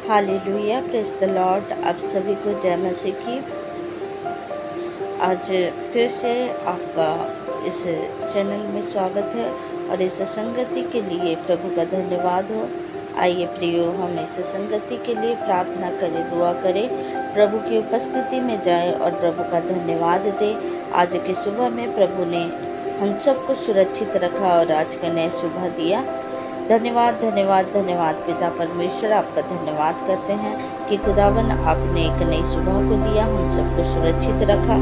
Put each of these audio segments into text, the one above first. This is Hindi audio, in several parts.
Hallelujah, praise the Lord. आप सभी को जय मसीह की। आज फिर से आपका इस चैनल में स्वागत है और इस संगति के लिए प्रभु का धन्यवाद हो। आइए प्रियो, हम इस संगति के लिए प्रार्थना करें, दुआ करें, प्रभु की उपस्थिति में जाएं और प्रभु का धन्यवाद दें। आज की सुबह में प्रभु ने हम सबको सुरक्षित रखा और आज का नया सुबह दिया। धन्यवाद धन्यवाद धन्यवाद पिता परमेश्वर, आपका धन्यवाद करते हैं कि खुदावन आपने एक नई सुबह को दिया, हम सबको सुरक्षित रखा,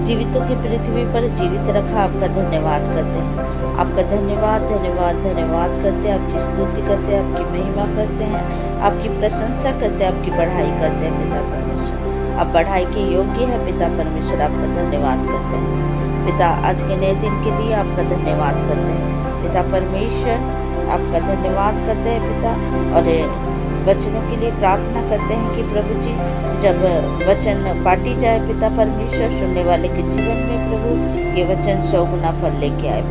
जीवितों की पृथ्वी पर जीवित रखा। आपका धन्यवाद करते हैं, आपका धन्यवाद धन्यवाद धन्यवाद करते हैं, आपकी स्तुति करते हैं, आपकी महिमा करते हैं, आपकी प्रशंसा करते हैं, आपकी बढ़ाई करते हैं। पिता परमेश्वर, आप बढ़ाई के योग्य है। पिता परमेश्वर, आपका धन्यवाद करते हैं। पिता, आज के नए दिन के लिए आपका धन्यवाद करते हैं। पिता परमेश्वर, आपका धन्यवाद करते हैं पिता, और वचनों के लिए प्रार्थना करते हैं कि प्रभु जी, जब वचन बांटी जाए पिता परमेश्वर, सुनने वाले के जीवन में प्रभु ये वचन 100 गुना फल लेके आए।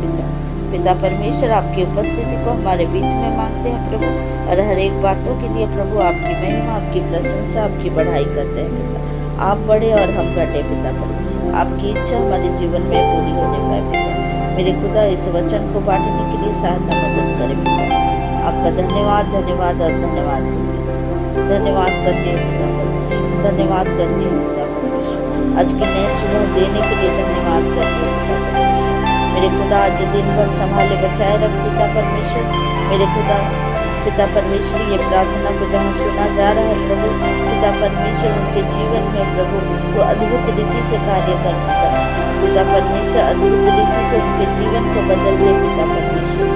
पिता परमेश्वर, आपकी उपस्थिति को हमारे बीच में मांगते हैं प्रभु, और हर एक बातों के लिए प्रभु आपकी महिमा, आपकी प्रशंसा, आपकी बढ़ाई करते हैं पिता। आप बढ़े और हम घटे पिता परमेश्वर, आपकी इच्छा हमारे जीवन में पूरी होने पाए पिता। मेरे खुदा, इस वचन को बांटने के लिए सहायता मदद करें पिता। आपका धन्यवाद धन्यवाद और धन्यवाद करती हूँ, धन्यवाद करती हूँ पिता परमेश्वर, धन्यवाद करती हूँ पिता परमेश्वर। आज की नई सुबह देने के लिए धन्यवाद करती हूँ पिता परमेश्वर। मेरे खुदा, आज दिन भर संभाले बचाए रख पिता परमेश्वर। मेरे खुदा पिता परमेश्वर, ये प्रार्थना को जहाँ सुना जा रहा है प्रभु पिता परमेश्वर, उनके जीवन में प्रभु तो अद्भुत रीति से कार्य कर पिता परमेश्वर, अद्भुत रीति से उनके जीवन को बदल दे पिता परमेश्वर।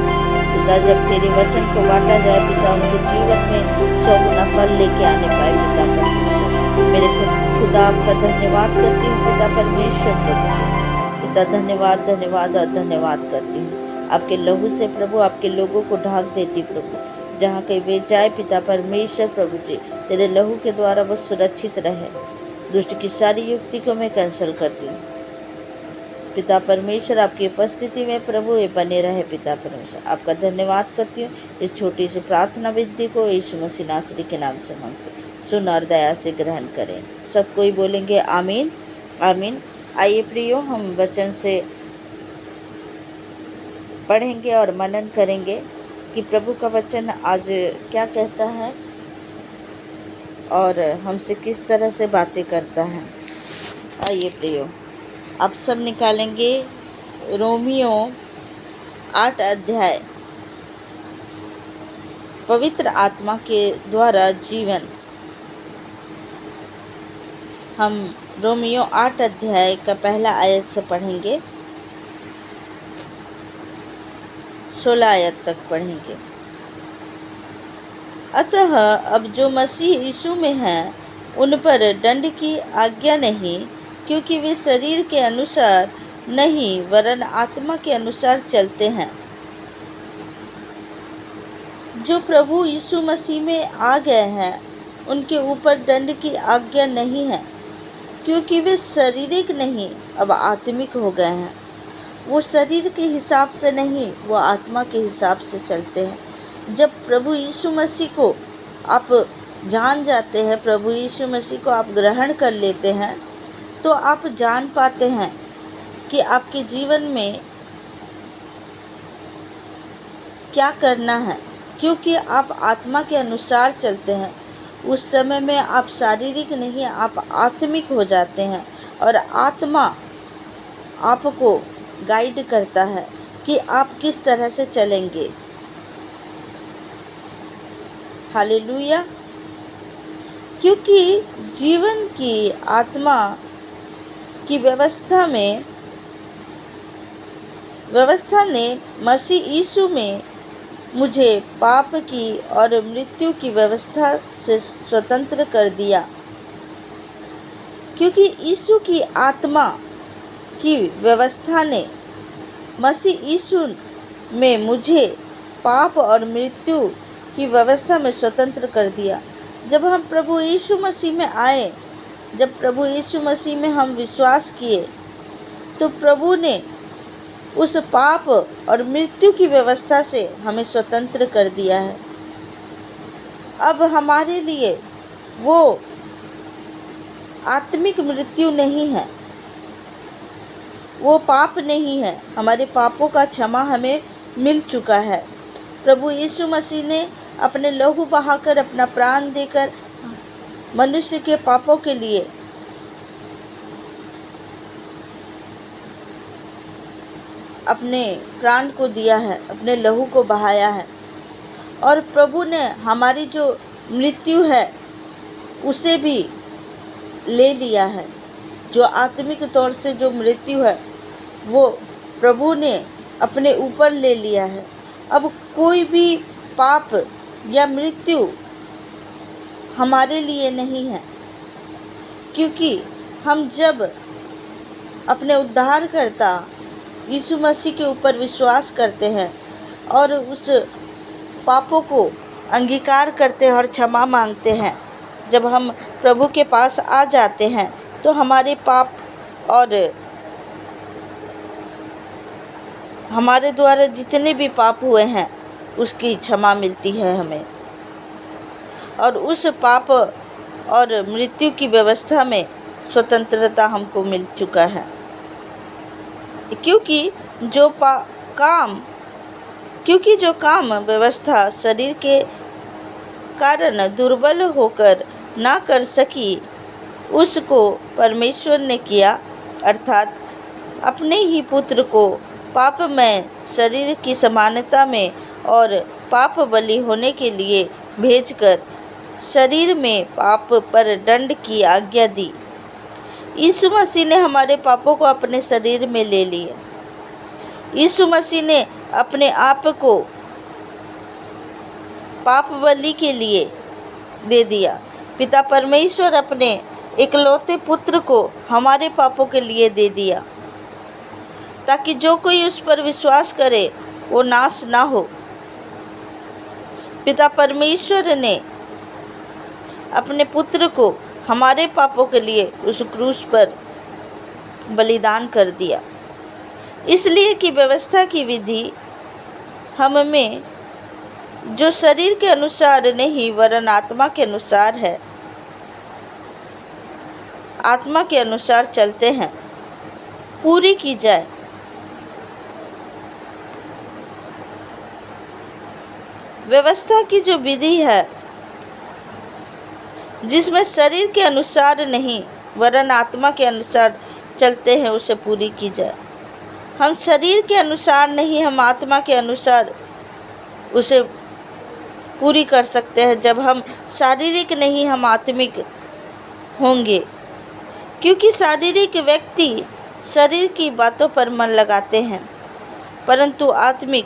पिता, जब तेरे वचन को बांटा जाए पिता, उनके जीवन में 100 गुना फल लेके आने पाए पिता परमेश्वर। मेरे खुदा, आपका धन्यवाद करती हूँ पिता परमेश्वर प्रभु जी। पिता, धन्यवाद धन्यवाद और धन्यवाद करती हूँ। आपके लहू से प्रभु आपके लोगों को ढाक देती प्रभु, जहाँ कहीं वे जाए पिता परमेश्वर प्रभु जी, तेरे लहू के द्वारा वो सुरक्षित रहे। दुष्ट की सारी युक्ति को मैं कैंसिल करती हूँ पिता परमेश्वर। आपकी उपस्थिति में प्रभु ये बने रहे पिता परमेश्वर। आपका धन्यवाद करती हूँ। इस छोटी सी प्रार्थना विधि को यीशु मसीह नासरी के नाम से मांगते, सुन और दया से ग्रहण करें। सब कोई बोलेंगे आमीन आमीन। आइए प्रियो, हम वचन से पढ़ेंगे और मनन करेंगे कि प्रभु का वचन आज क्या कहता है और हमसे किस तरह से बातें करता है। आइए प्रियो, आप सब निकालेंगे रोमियो 8 अध्याय, पवित्र आत्मा के द्वारा जीवन। हम रोमियो 8 अध्याय का पहला आयत से पढ़ेंगे, 16 आयत तक पढ़ेंगे। अतः अब जो मसीह यीशु में हैं, उन पर दंड की आज्ञा नहीं, क्योंकि वे शरीर के अनुसार नहीं वरन आत्मा के अनुसार चलते हैं। जो प्रभु यीशु मसीह में आ गए हैं, उनके ऊपर दंड की आज्ञा नहीं है, क्योंकि वे शारीरिक नहीं अब आत्मिक हो गए हैं। वो शरीर के हिसाब से नहीं, वो आत्मा के हिसाब से चलते हैं। जब प्रभु यीशु मसीह को आप जान जाते हैं, प्रभु यीशु मसीह को आप ग्रहण कर लेते हैं, तो आप जान पाते हैं कि आपके जीवन में क्या करना है, क्योंकि आप आत्मा के अनुसार चलते हैं। उस समय में आप शारीरिक नहीं, आप आत्मिक हो जाते हैं, और आत्मा आपको गाइड करता है कि आप किस तरह से चलेंगे। हालेलुया। क्योंकि जीवन की आत्मा की व्यवस्था ने मसीह यीशु में मुझे पाप की और मृत्यु की व्यवस्था से स्वतंत्र कर दिया। क्योंकि यीशु की आत्मा की व्यवस्था ने मसीह यीशु में मुझे पाप और मृत्यु की व्यवस्था में स्वतंत्र कर दिया। जब हम प्रभु यीशु मसीह में आए, जब प्रभु यीशु मसीह में हम विश्वास किए, तो प्रभु ने उस पाप और मृत्यु की व्यवस्था से हमें स्वतंत्र कर दिया है। अब हमारे लिए वो आत्मिक मृत्यु नहीं है, वो पाप नहीं है। हमारे पापों का क्षमा हमें मिल चुका है। प्रभु यीशु मसीह ने अपने लहू बहाकर, अपना प्राण देकर मनुष्य के पापों के लिए अपने प्राण को दिया है, अपने लहू को बहाया है। और प्रभु ने हमारी जो मृत्यु है उसे भी ले लिया है। जो आत्मिक तौर से जो मृत्यु है वो प्रभु ने अपने ऊपर ले लिया है। अब कोई भी पाप या मृत्यु हमारे लिए नहीं है, क्योंकि हम जब अपने उद्धारकर्ता यीशु मसीह के ऊपर विश्वास करते हैं और उस पापों को अंगीकार करते हैं और क्षमा मांगते हैं, जब हम प्रभु के पास आ जाते हैं तो हमारे पाप और हमारे द्वारा जितने भी पाप हुए हैं उसकी क्षमा मिलती है हमें। और उस पाप और मृत्यु की व्यवस्था में स्वतंत्रता हमको मिल चुका है, क्योंकि जो काम व्यवस्था शरीर के कारण दुर्बल होकर ना कर सकी, उसको परमेश्वर ने किया, अर्थात अपने ही पुत्र को पापमय शरीर की समानता में और पाप बलि होने के लिए भेजकर शरीर में पाप पर दंड की आज्ञा दी। यीशु मसीह ने हमारे पापों को अपने शरीर में ले लिया। यीशु मसीह ने अपने आप को पाप बलि के लिए दे दिया। पिता परमेश्वर अपने इकलौते पुत्र को हमारे पापों के लिए दे दिया, ताकि जो कोई उस पर विश्वास करे वो नाश ना हो। पिता परमेश्वर ने अपने पुत्र को हमारे पापों के लिए उस क्रूस पर बलिदान कर दिया, इसलिए कि व्यवस्था की विधि हम में जो शरीर के अनुसार नहीं वरन आत्मा के अनुसार है, आत्मा के अनुसार चलते हैं, पूरी की जाए। व्यवस्था की जो विधि है जिसमें शरीर के अनुसार नहीं वरन आत्मा के अनुसार चलते हैं, उसे पूरी की जाए। हम शरीर के अनुसार नहीं, हम आत्मा के अनुसार उसे पूरी कर सकते हैं जब हम शारीरिक नहीं, हम आत्मिक होंगे। क्योंकि शारीरिक व्यक्ति शरीर की बातों पर मन लगाते हैं, परंतु आत्मिक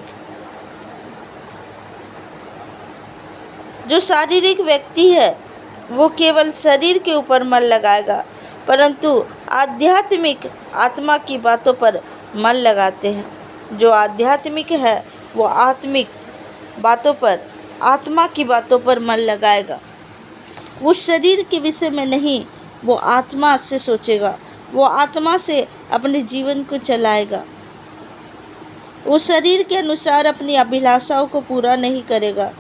जो शारीरिक व्यक्ति है वो केवल शरीर के ऊपर मन लगाएगा, परंतु आध्यात्मिक आत्मा की बातों पर मन लगाते हैं। जो आध्यात्मिक है वो आत्मिक बातों पर, आत्मा की बातों पर मन लगाएगा। वो शरीर के विषय में नहीं, वो आत्मा से सोचेगा, वो आत्मा से अपने जीवन को चलाएगा। वो शरीर के अनुसार अपनी अभिलाषाओं को पूरा नहीं करेगा,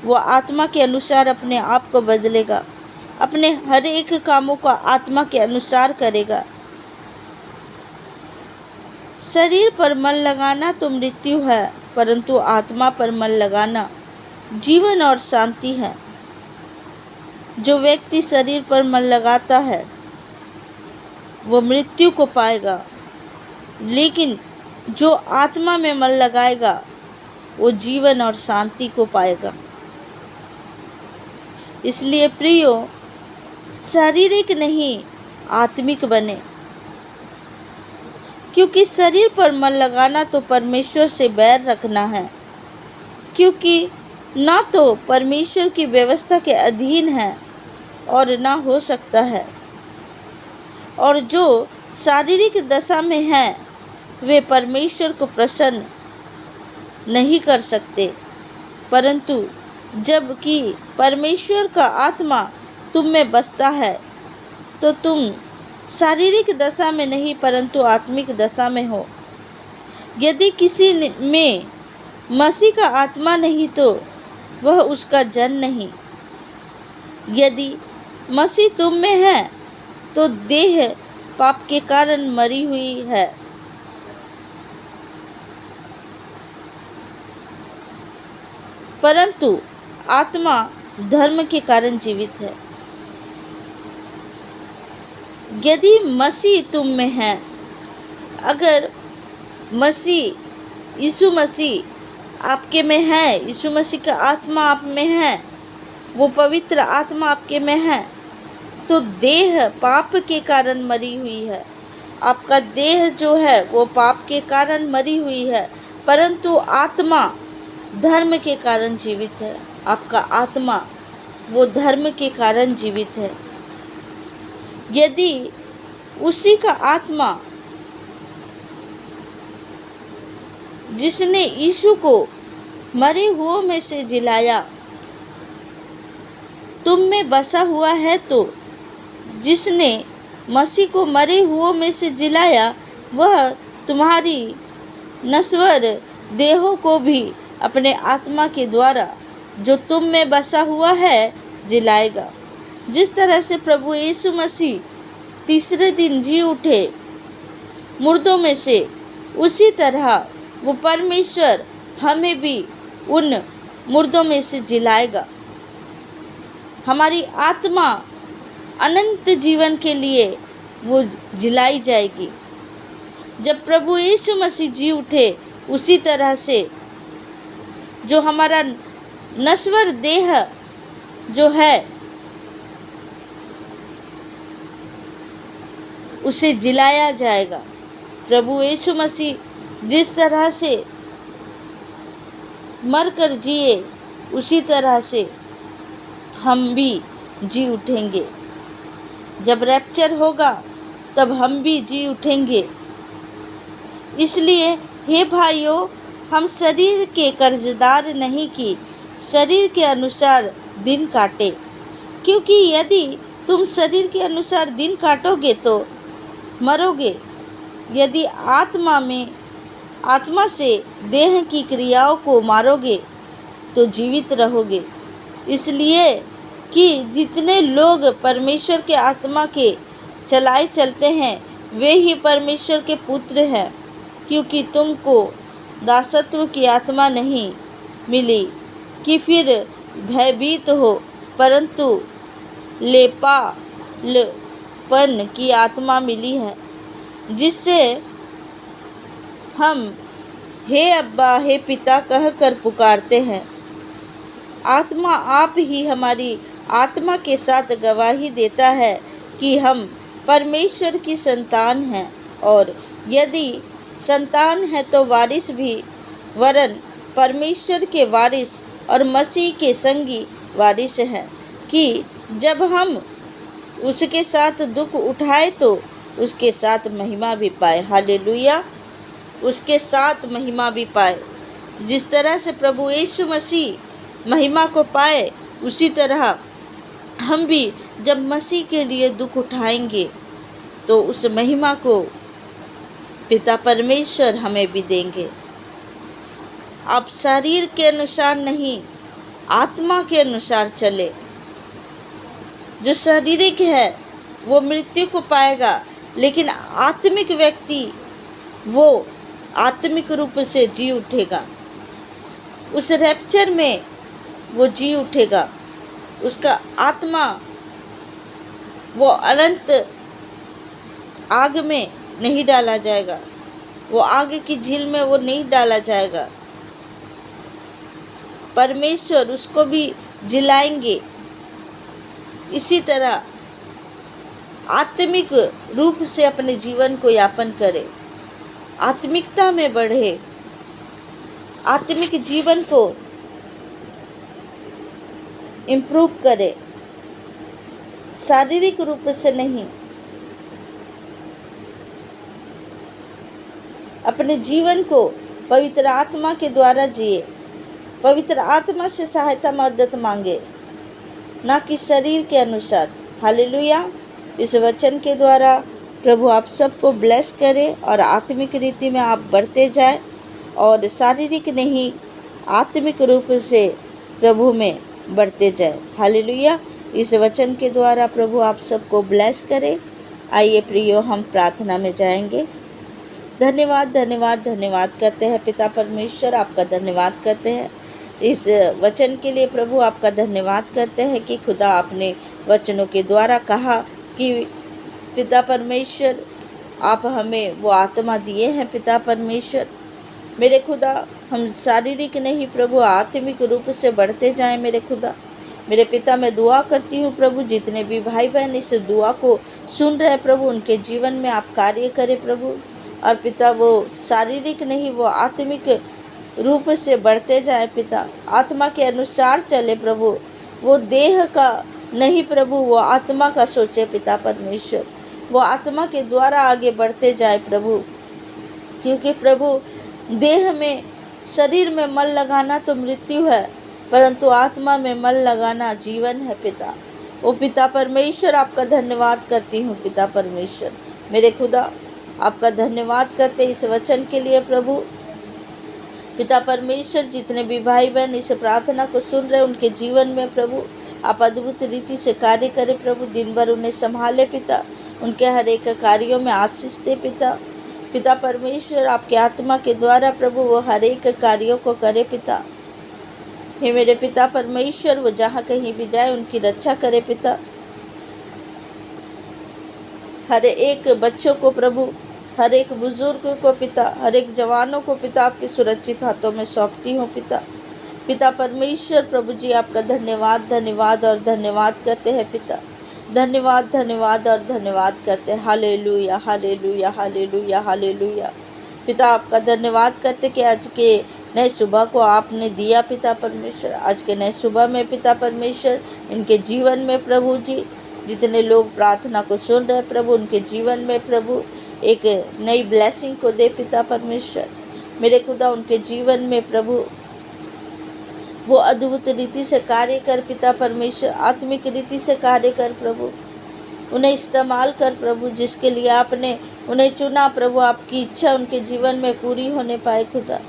वो आत्मा के अनुसार अपने आप को बदलेगा, अपने हर एक कामों को आत्मा के अनुसार करेगा। शरीर पर मन लगाना तो मृत्यु है, परंतु आत्मा पर मन लगाना जीवन और शांति है। जो व्यक्ति शरीर पर मन लगाता है वो मृत्यु को पाएगा, लेकिन जो आत्मा में मन लगाएगा वो जीवन और शांति को पाएगा। इसलिए प्रियो, शारीरिक नहीं आत्मिक बने, क्योंकि शरीर पर मन लगाना तो परमेश्वर से बैर रखना है, क्योंकि ना तो परमेश्वर की व्यवस्था के अधीन है और ना हो सकता है। और जो शारीरिक दशा में हैं वे परमेश्वर को प्रसन्न नहीं कर सकते, परंतु जबकि परमेश्वर का आत्मा तुम में बसता है तो तुम शारीरिक दशा में नहीं परंतु आत्मिक दशा में हो। यदि किसी में मसीह का आत्मा नहीं तो वह उसका जन नहीं। यदि मसीह तुम में है तो देह पाप के कारण मरी हुई है, परंतु आत्मा धर्म के कारण जीवित है। यदि मसीह तुम में है, अगर यीशु मसीह आपके में है, यीशु मसीह का आत्मा आप में है, वो पवित्र आत्मा आपके में है, तो देह पाप के कारण मरी हुई है। आपका देह जो है वो पाप के कारण मरी हुई है, परंतु आत्मा धर्म के कारण जीवित है। आपका आत्मा वो धर्म के कारण जीवित है। यदि उसी का आत्मा जिसने यीशु को मरे हुओं में से जिलाया तुम में बसा हुआ है, तो जिसने मसीह को मरे हुओं में से जिलाया वह तुम्हारी नश्वर देहों को भी अपने आत्मा के द्वारा जो तुम में बसा हुआ है जिलाएगा। जिस तरह से प्रभु यीशु मसीह तीसरे दिन जी उठे मुर्दों में से, उसी तरह वो परमेश्वर हमें भी उन मुर्दों में से जिलाएगा। हमारी आत्मा अनंत जीवन के लिए वो जिलाई जाएगी। जब प्रभु यीशु मसीह जी उठे, उसी तरह से जो हमारा नश्वर देह जो है उसे जिलाया जाएगा। प्रभु यीशु मसीह जिस तरह से मरकर जिए, उसी तरह से हम भी जी उठेंगे। जब रैप्चर होगा तब हम भी जी उठेंगे। इसलिए हे भाइयों, हम शरीर के कर्जदार नहीं कि शरीर के अनुसार दिन काटे, क्योंकि यदि तुम शरीर के अनुसार दिन काटोगे तो मरोगे। यदि आत्मा से देह की क्रियाओं को मारोगे तो जीवित रहोगे। इसलिए कि जितने लोग परमेश्वर के आत्मा के चलाए चलते हैं वे ही परमेश्वर के पुत्र हैं, क्योंकि तुमको दासत्व की आत्मा नहीं मिली कि फिर भयभीत हो, परंतु लेपालपन की आत्मा मिली है, जिससे हम हे अब्बा हे पिता कहकर पुकारते हैं। आत्मा आप ही हमारी आत्मा के साथ गवाही देता है कि हम परमेश्वर की संतान हैं, और यदि संतान है तो वारिस भी, वरन परमेश्वर के वारिस और मसीह के संगी वारिस हैं, कि जब हम उसके साथ दुख उठाए तो उसके साथ महिमा भी पाए। हालेलुया, उसके साथ महिमा भी पाए। जिस तरह से प्रभु यीशु मसीह महिमा को पाए, उसी तरह हम भी जब मसीह के लिए दुख उठाएंगे तो उस महिमा को पिता परमेश्वर हमें भी देंगे। आप शरीर के अनुसार नहीं, आत्मा के अनुसार चले। जो शारीरिक है वो मृत्यु को पाएगा, लेकिन आत्मिक व्यक्ति वो आत्मिक रूप से जी उठेगा। उस रैप्चर में वो जी उठेगा। उसका आत्मा वो अनंत आग में नहीं डाला जाएगा, वो आग की झील में वो नहीं डाला जाएगा। परमेश्वर उसको भी जिलाएंगे। इसी तरह आत्मिक रूप से अपने जीवन को यापन करे, आत्मिकता में बढ़े, आत्मिक जीवन को इम्प्रूव करे, शारीरिक रूप से नहीं। अपने जीवन को पवित्र आत्मा के द्वारा जिए, पवित्र आत्मा से सहायता मदद मांगे, ना कि शरीर के अनुसार। हालेलुया। इस वचन के द्वारा प्रभु आप सबको ब्लेस करे और आत्मिक रीति में आप बढ़ते जाए और शारीरिक नहीं आत्मिक रूप से प्रभु में बढ़ते जाए। हालेलुया। इस वचन के द्वारा प्रभु आप सबको ब्लेस करें। आइए प्रियो, हम प्रार्थना में जाएंगे। धन्यवाद धन्यवाद धन्यवाद करते हैं पिता परमेश्वर, आपका धन्यवाद करते हैं इस वचन के लिए प्रभु। आपका धन्यवाद करते हैं कि खुदा आपने वचनों के द्वारा कहा कि पिता परमेश्वर आप हमें वो आत्मा दिए हैं। पिता परमेश्वर मेरे खुदा, हम शारीरिक नहीं प्रभु आत्मिक रूप से बढ़ते जाएं मेरे खुदा। मेरे पिता, मैं दुआ करती हूँ प्रभु, जितने भी भाई बहन इस दुआ को सुन रहे प्रभु, उनके जीवन में आप कार्य करें प्रभु। और पिता, वो शारीरिक नहीं, वो आत्मिक रूप से बढ़ते जाए पिता, आत्मा के अनुसार चले प्रभु। वो देह का नहीं प्रभु, वो आत्मा का सोचे पिता परमेश्वर। वो आत्मा के द्वारा आगे बढ़ते जाए प्रभु, क्योंकि प्रभु देह में, शरीर में मन लगाना तो मृत्यु है, परंतु आत्मा में मन लगाना जीवन है पिता। ओ पिता परमेश्वर, आपका धन्यवाद करती हूँ पिता परमेश्वर। मेरे खुदा, आपका धन्यवाद करते इस वचन के लिए प्रभु। पिता परमेश्वर, जितने भी भाई बहन इस प्रार्थना को सुन रहे उनके जीवन में प्रभु आप अद्भुत रीति से कार्य करें प्रभु। दिन भर उन्हें संभाले पिता, उनके हर एक कार्यों में आशीष दे पिता। पिता परमेश्वर, आपके आत्मा के द्वारा प्रभु वो हर एक कार्यों को करे पिता। हे मेरे पिता परमेश्वर, वो जहाँ कहीं भी जाए उनकी रक्षा करे पिता। हर एक बच्चों को प्रभु, हर एक बुजुर्ग को पिता, हर एक जवानों को पिता आपके सुरक्षित हाथों में सौंपती हूँ पिता। पिता परमेश्वर प्रभु जी, आपका धन्यवाद धन्यवाद और धन्यवाद करते हैं पिता। धन्यवाद धन्यवाद और धन्यवाद करते हैं। Hallelujah hallelujah hallelujah hallelujah. पिता, आपका धन्यवाद करते कि आज के नए सुबह को आपने दिया पिता परमेश्वर। आज के नए सुबह में पिता परमेश्वर, इनके जीवन में प्रभु जी, जितने लोग प्रार्थना को सुन रहे प्रभु, उनके जीवन में प्रभु एक नई ब्लेसिंग को दे पिता परमेश्वर। मेरे खुदा, उनके जीवन में प्रभु वो अद्भुत रीति से कार्य कर पिता परमेश्वर, आत्मिक रीति से कार्य कर प्रभु। उन्हें इस्तेमाल कर प्रभु, जिसके लिए आपने उन्हें चुना प्रभु, आपकी इच्छा उनके जीवन में पूरी होने पाए खुदा।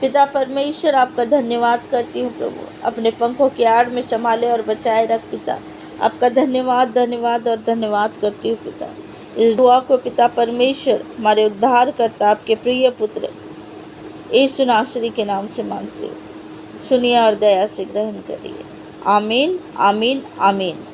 पिता परमेश्वर, आपका धन्यवाद करती हूँ प्रभु। अपने पंखों की आड़ में संभाले और बचाए रख पिता। आपका धन्यवाद धन्यवाद और धन्यवाद करती हूँ पिता। इस दुआ को पिता परमेश्वर हमारे उद्धार करता आपके प्रिय पुत्र यीशु नासरी के नाम से मांगते हो, सुनिए और दया से ग्रहण करिए। आमीन आमीन आमीन।